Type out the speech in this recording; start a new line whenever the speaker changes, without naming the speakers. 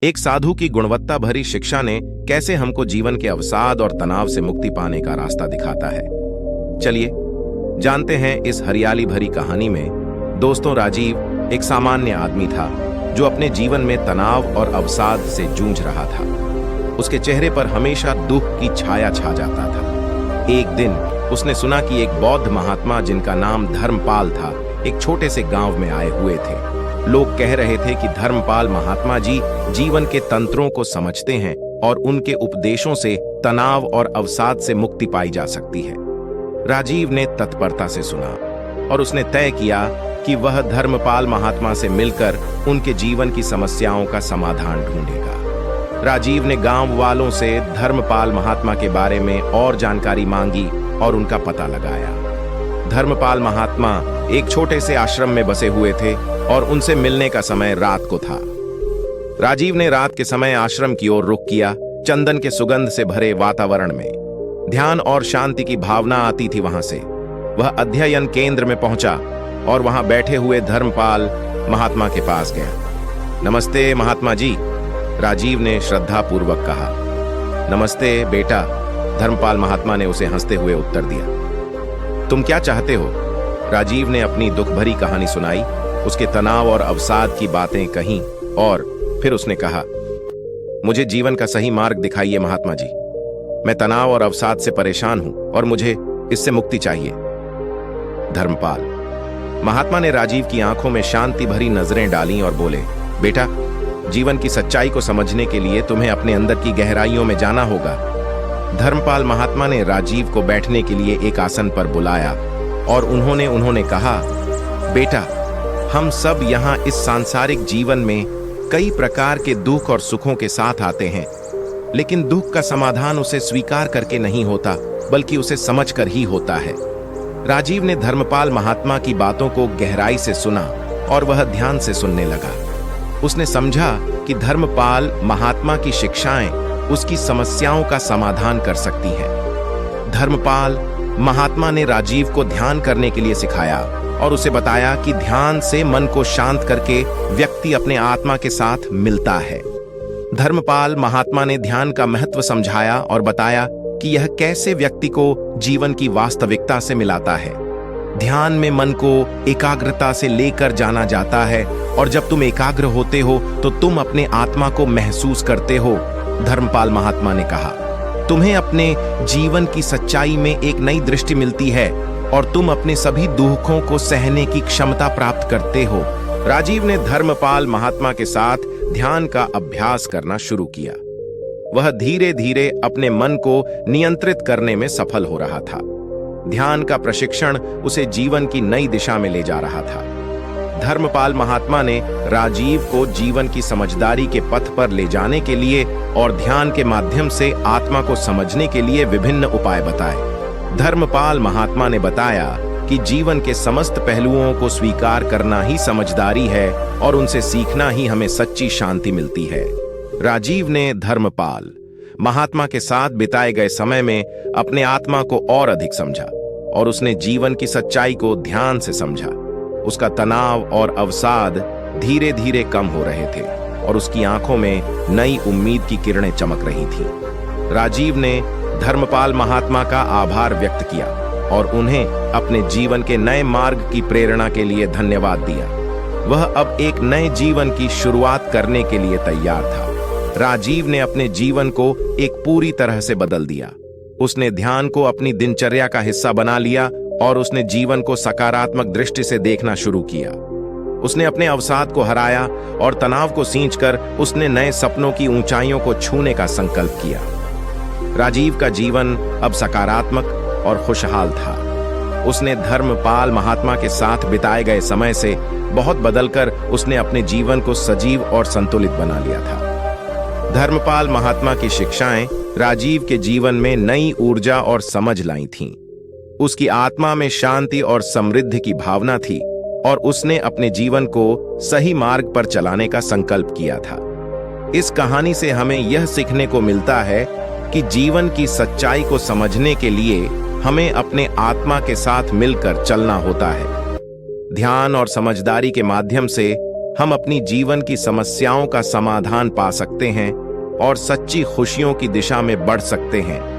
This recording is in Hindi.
एक साधु की गुणवत्ता भरी शिक्षा ने कैसे हमको जीवन के अवसाद और तनाव से मुक्ति पाने का रास्ता दिखाता है। चलिए जानते हैं इस हरियाली भरी कहानी में। दोस्तों, राजीव एक सामान्य आदमी था जो अपने जीवन में तनाव और अवसाद से जूझ रहा था। उसके चेहरे पर हमेशा दुख की छाया छा जाता था। एक दिन उसने सुना कि एक बौद्ध महात्मा जिनका नाम धर्मपाल था, एक छोटे से गांव में आए हुए थे। लोग कह रहे थे कि धर्मपाल महात्मा जी जीवन के तंत्रों को समझते हैं और उनके उपदेशों से तनाव और अवसाद से मुक्ति पाई जा सकती है। राजीव ने तत्परता से सुना और उसने तय किया कि वह धर्मपाल महात्मा से मिलकर उनके जीवन की समस्याओं का समाधान ढूंढेगा। राजीव ने गांव वालों से धर्मपाल महात्मा के बारे में और जानकारी मांगी और उनका पता लगाया। धर्मपाल महात्मा एक छोटे से आश्रम में बसे हुए थे और उनसे मिलने का समय रात को था। राजीव ने रात के समय आश्रम की ओर रुख किया। चंदन के सुगंध से भरे वातावरण में ध्यान और शांति की भावना आती थी। वहां से वह अध्ययन केंद्र में पहुंचा और वहां बैठे हुए धर्मपाल महात्मा के पास गया। नमस्ते महात्मा जी, राजीव ने श्रद्धापूर्वक कहा। नमस्ते बेटा, धर्मपाल महात्मा ने उसे हंसते हुए उत्तर दिया। तुम क्या चाहते हो? राजीव ने अपनी दुख भरी कहानी सुनाई, उसके तनाव और अवसाद की बातें कहीं और फिर उसने कहा, मुझे जीवन का सही मार्ग दिखाइए महात्मा जी। मैं तनाव और अवसाद से परेशान हूं और मुझे इससे मुक्ति चाहिए। धर्मपाल महात्मा ने राजीव की आंखों में शांति भरी नजरें डालीं और बोले, बेटा, जीवन की सच्चाई को समझने के लिए तुम्हें अपने अंदर की गहराइयों में जाना होगा। धर्मपाल महात्मा ने राजीव को बैठने के लिए एक आसन पर बुलाया और उन्होंने कहा, बेटा, हम सब यहाँ इस सांसारिक जीवन में कई प्रकार के दुख और सुखों के साथ आते हैं, लेकिन दुख का समाधान उसे स्वीकार करके नहीं होता, बल्कि उसे समझकर ही होता है। राजीव ने धर्मपाल महात्मा की बातों को गहराई से सुना और वह ध्यान से सुनने लगा। उसने समझा कि धर्मपाल महात्मा की शिक्षाएं उसकी समस्याओं का समाधान कर सकती हैं। धर्मपाल महात्मा ने राजीव को ध्यान करने के लिए सिखाया और उसे बताया कि ध्यान से मन को शांत करके व्यक्ति अपने आत्मा के साथ मिलता है। धर्मपाल महात्मा ने ध्यान का महत्व समझाया और बताया कि यह कैसे व्यक्ति को जीवन की वास्तविकता से मिलाता है। ध्यान में मन को एकाग्रता से लेकर जाना जाता है और जब तुम एकाग्र होते हो तो तुम अपने आत्मा को महसूस करते हो। धर्मपाल महात्मा ने कहा, तुम्हें अपने जीवन की सच्चाई में एक नई दृष्टि मिलती है और तुम अपने सभी दुखों को सहने की क्षमता प्राप्त करते हो। राजीव ने धर्मपाल महात्मा के साथ ध्यान का अभ्यास करना शुरू किया। वह धीरे धीरे अपने मन को नियंत्रित करने में सफल हो रहा था। ध्यान का प्रशिक्षण उसे जीवन की नई दिशा में ले जा रहा था। धर्मपाल महात्मा ने राजीव को जीवन की समझदारी के पथ पर ले जाने के लिए और ध्यान के माध्यम से आत्मा को समझने के लिए विभिन्न उपाय बताए। धर्मपाल महात्मा ने बताया कि जीवन के समस्त पहलुओं को स्वीकार करना ही समझदारी है और उनसे सीखना ही हमें सच्ची शांति मिलती है। राजीव ने धर्मपाल महात्मा के साथ बिताए गए समय में अपने आत्मा को और अधिक समझा और उसने जीवन की सच्चाई को ध्यान से समझा। उसका तनाव और अवसाद धीरे धीरे कम हो रहे थे और उसकी आंखों में नई उम्मीद की किरणें चमक रही थीं। राजीव ने धर्मपाल महात्मा का आभार व्यक्त किया और उन्हें अपने जीवन के नए मार्ग की प्रेरणा के लिए धन्यवाद दिया। वह अब एक नए जीवन की शुरुआत करने के लिए तैयार था। राजीव ने अपने जीवन को एक पूरी तरह से बदल दिया। उसने ध्यान को अपनी दिनचर्या का हिस्सा बना लिया और उसने जीवन को सकारात्मक दृष्टि से देखना शुरू किया। उसने अपने अवसाद को हराया और तनाव को सींचकर उसने नए सपनों की ऊंचाइयों को छूने का संकल्प किया। राजीव का जीवन अब सकारात्मक और खुशहाल था। उसने धर्मपाल महात्मा के साथ बिताए गए समय से बहुत बदलकर उसने अपने जीवन को सजीव और संतुलित बना लिया था। धर्मपाल महात्मा की शिक्षाएं राजीव के जीवन में नई ऊर्जा और समझ लाई थीं। उसकी आत्मा में शांति और समृद्धि की भावना थी और उसने अपने जीवन को सही मार्ग पर चलाने का संकल्प किया था। इस कहानी से हमें यह सीखने को मिलता है कि जीवन की सच्चाई को समझने के लिए हमें अपने आत्मा के साथ मिलकर चलना होता है। ध्यान और समझदारी के माध्यम से हम अपनी जीवन की समस्याओं का समाधान पा सकते हैं और सच्ची खुशियों की दिशा में बढ़ सकते हैं।